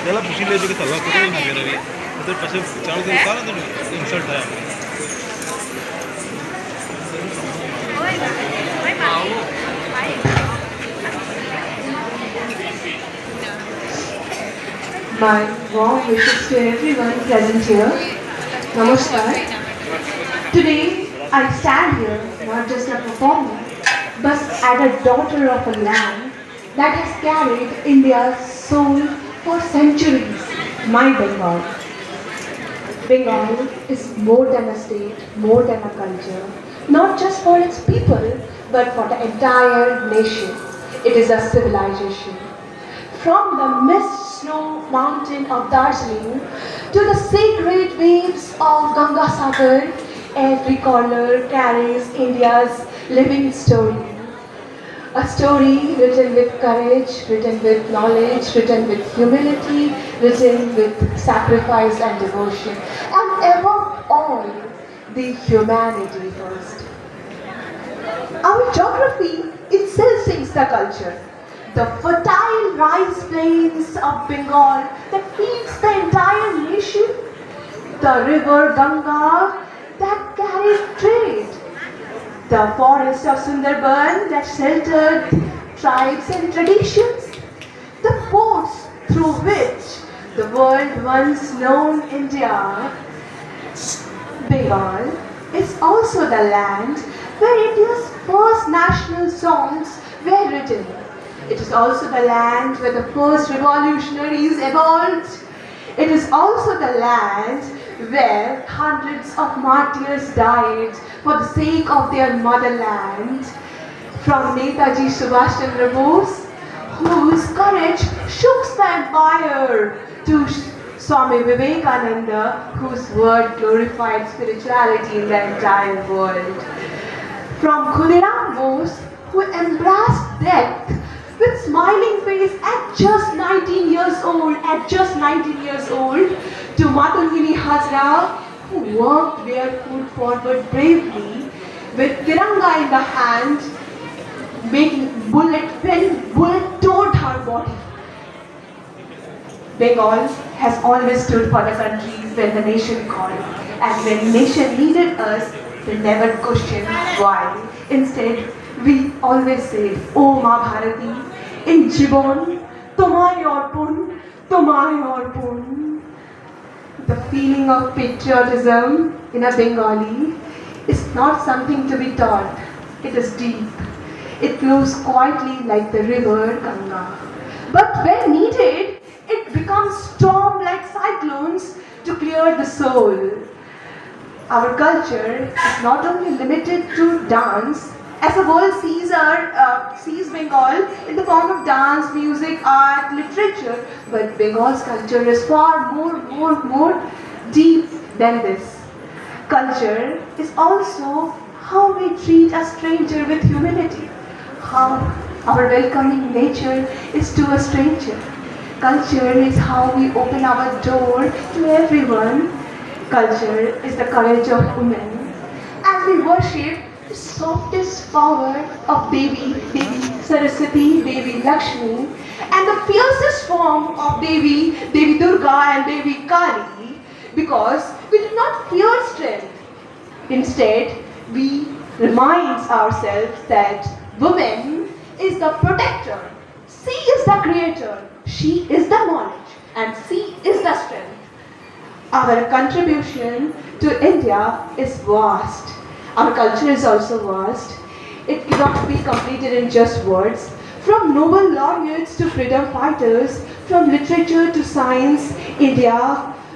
पहला पूछी ले जो कि तल्ला कुछ नहीं मेरा भी उधर पसे चारों दिन सारा दिन इंसल्ट है My warm wishes to everyone present here. Namaskar. Today, I stand here not just a performer, but as a daughter of a land that has carried India's soul for centuries, my Bengal. Bengal is more than a state, more than a culture, not just for its people, but for the entire nation. It is a civilization. From the mist snow mountain of Darjeeling to the sacred waves of Ganga Sagar, every corner carries India's living story. A story written with courage, written with knowledge, written with humility, written with sacrifice and devotion. And above all, the humanity first. Our geography itself sings the culture. The fertile rice plains of Bengal that feeds the entire nation. The river Ganga that carries trade. The forest of Sundarban that sheltered tribes and traditions. The ports through which the world once known India. Bengal is also the land where India's first national songs were written. It is also the land where the first revolutionaries evolved. It is also the land where hundreds of martyrs died for the sake of their motherland. From Netaji Subhash Chandra Bose, whose courage shook the empire, to Swami Vivekananda, whose word glorified spirituality in the entire world. From Khudiram Bose, who embraced death with smiling face at just 19 years old, to Matulgiri Hazra, who worked barefoot forward bravely, with Tiranga in the hand, making bullet toward her body. Bengal has always stood for the countries when the nation called, and when nation needed us, we never questioned why. Instead, we always said, "Oh Ma Bharati, in Jibon, Tomai Orpun, Tomai Orpun." The feeling of patriotism in a Bengali is not something to be taught. It is deep. It flows quietly like the river Ganga. But when needed, it becomes storm like cyclones to clear the soul. Our culture is not only limited to dance, as the world sees Bengal in the form of dance, music, art, literature, but Bengal's culture is far more deep than this. Culture is also how we treat a stranger with humility, how our welcoming nature is to a stranger. Culture is how we open our door to everyone. Culture is the courage of women. As we worship the softest power of Devi Saraswati, Devi Lakshmi, and the fiercest form of Devi Durga and Devi Kali, because we do not fear strength. Instead, we remind ourselves that woman is the protector, she is the creator, she is the knowledge, and she is the strength. Our contribution to India is vast. Our culture is also vast. It cannot be completed in just words. From Nobel laureates to freedom fighters, from literature to science, India,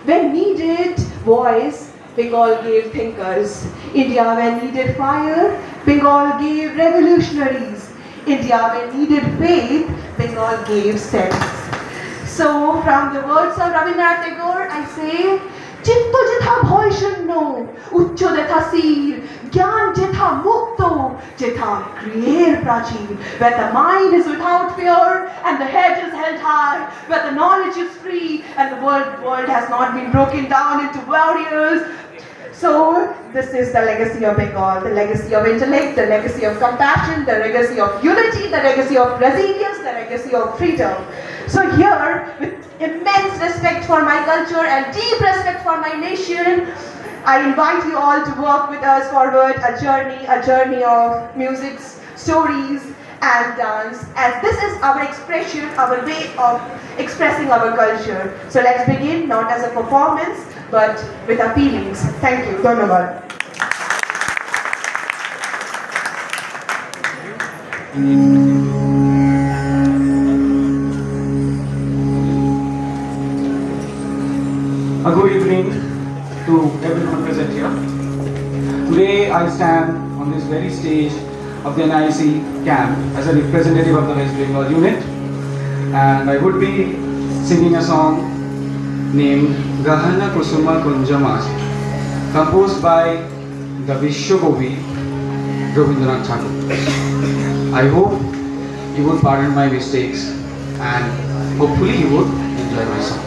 when needed voice, Bengal gave thinkers. India, when needed fire, Bengal gave revolutionaries. India, when needed faith, Bengal gave sense. So, from the words of Rabindranath Tagore, I say, চিত্ত যেথা ভয় শূন্য, উচ্চ যেথা শির, জ্ঞান যেথা মুক্ত, যেথা গৃহের প্রাচীর, where the mind is without fear and the head is held high, where the knowledge is free and the world has not been broken down into warriors. So, this is the legacy of Bengal, the legacy of intellect, the legacy of compassion, the legacy of unity, the legacy of resilience, the legacy of freedom. So here, with immense respect for my culture and deep respect for my nation, I invite you all to work with us forward a journey of music, stories, and dance, as this is our expression, our way of expressing our culture. So let's begin, not as a performance, but with our feelings. Thank you. Dhanyavad. A good evening to everyone present here. Today I stand on this very stage of the NIC camp as a representative of the West Bengal unit, and I would be singing a song named Gahana Kusuma Kunjamaj, composed by the Vishwakovi Rabindranath Tagore. I hope you would pardon my mistakes and hopefully you would enjoy my song.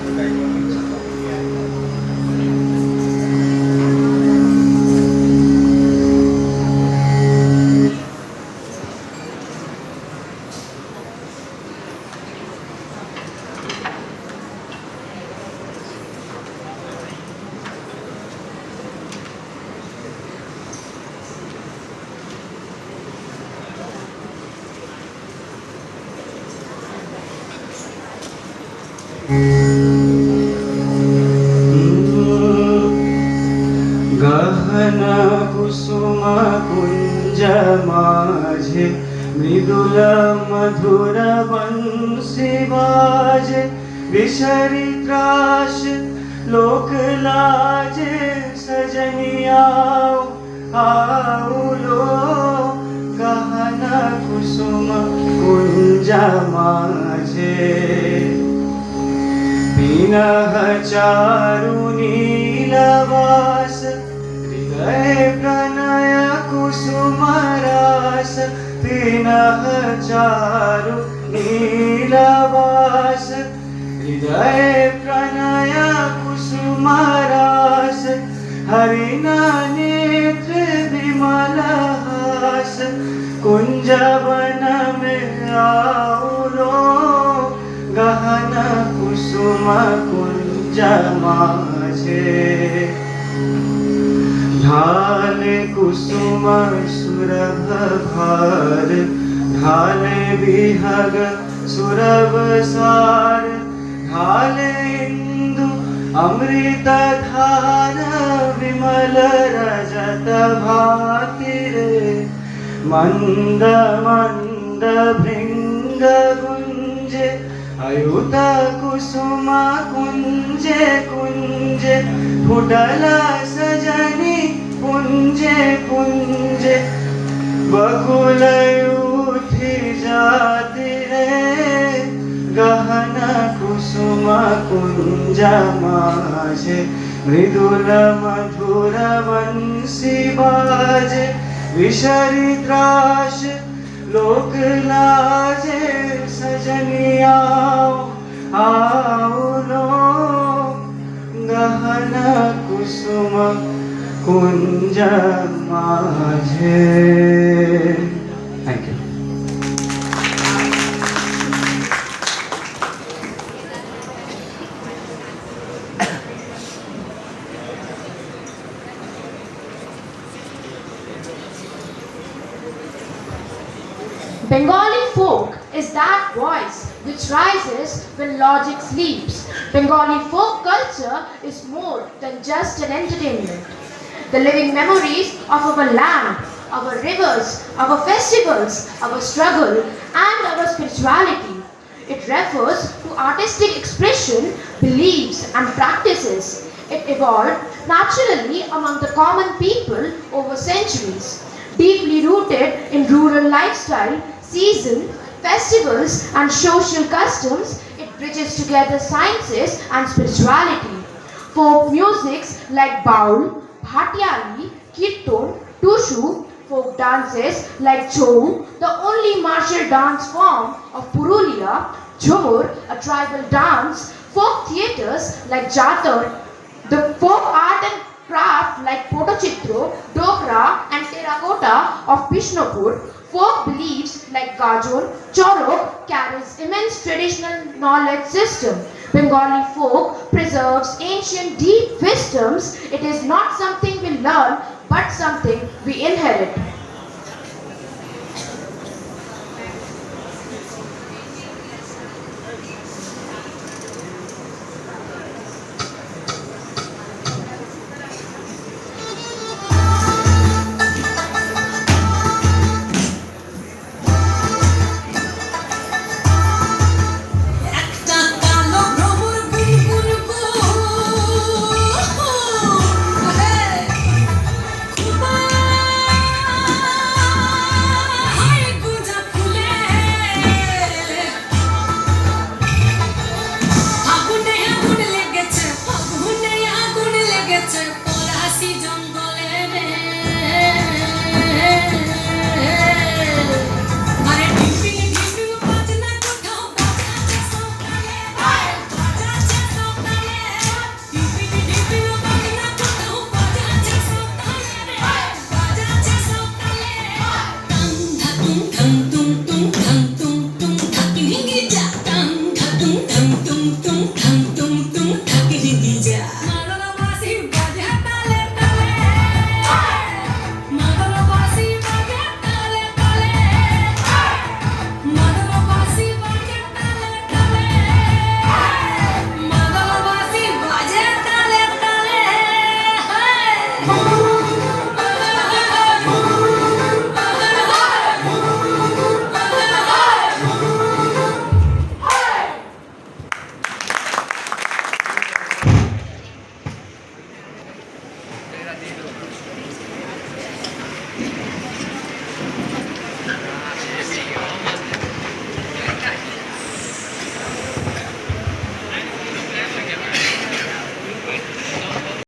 गहना कुसुम कुंज माझे मृदुल मधुर बंसी बाजे विषरी त्राश लोक लाजे सजनियाओ आओ लो गहना कुसुम कुंज माझे विनह चारु नीलवास हृदय प्रणय कुसुम रास विनह चारु नीलवास हृदय प्रणय कुसुम रास हरिण नेत्र विमल हास कुंजवन में आओ लो गहना कुसुम कुंज माझे ढाले कुसुम सुरभ भार ढाले विहग सुरभ सार ढाले इंदु अमृत धार विमल रजत भाति रे मंद मंद भृंग गुंजे अयुत कुसुम कुंजे कुंजे फुटल सजनी पुंजे पुंजे बकुल उठी जाती रे गहना कुसुम कुंज माझे मृदुल मधुर बंसी बाजे विषरी त्राश लोक लाजे सजनियाओ आओ लो गहना कुसुम कुंज माझे. Thank you. Bengali folk is that voice which rises when logic sleeps. Bengali folk culture is more than just an entertainment. The living memories of our land, our rivers, our festivals, our struggle and our spirituality. It refers to artistic expression, beliefs and practices. It evolved naturally among the common people over centuries. Deeply rooted in rural lifestyle, season, festivals and social customs, it bridges together sciences and spirituality. Folk musics like baul, bhatiyali, kirtan, tushu, folk dances like chou, the only martial dance form of Purulia, Jhumur, a tribal dance, folk theatres like Jatar, the folk art and craft like Potochitro, Dokra and Terracotta of Bishnupur, Folk beliefs like Gajon, Chorok carries immense traditional knowledge system. Bengali folk preserves ancient deep wisdoms. It is not something we learn, but something we inherit.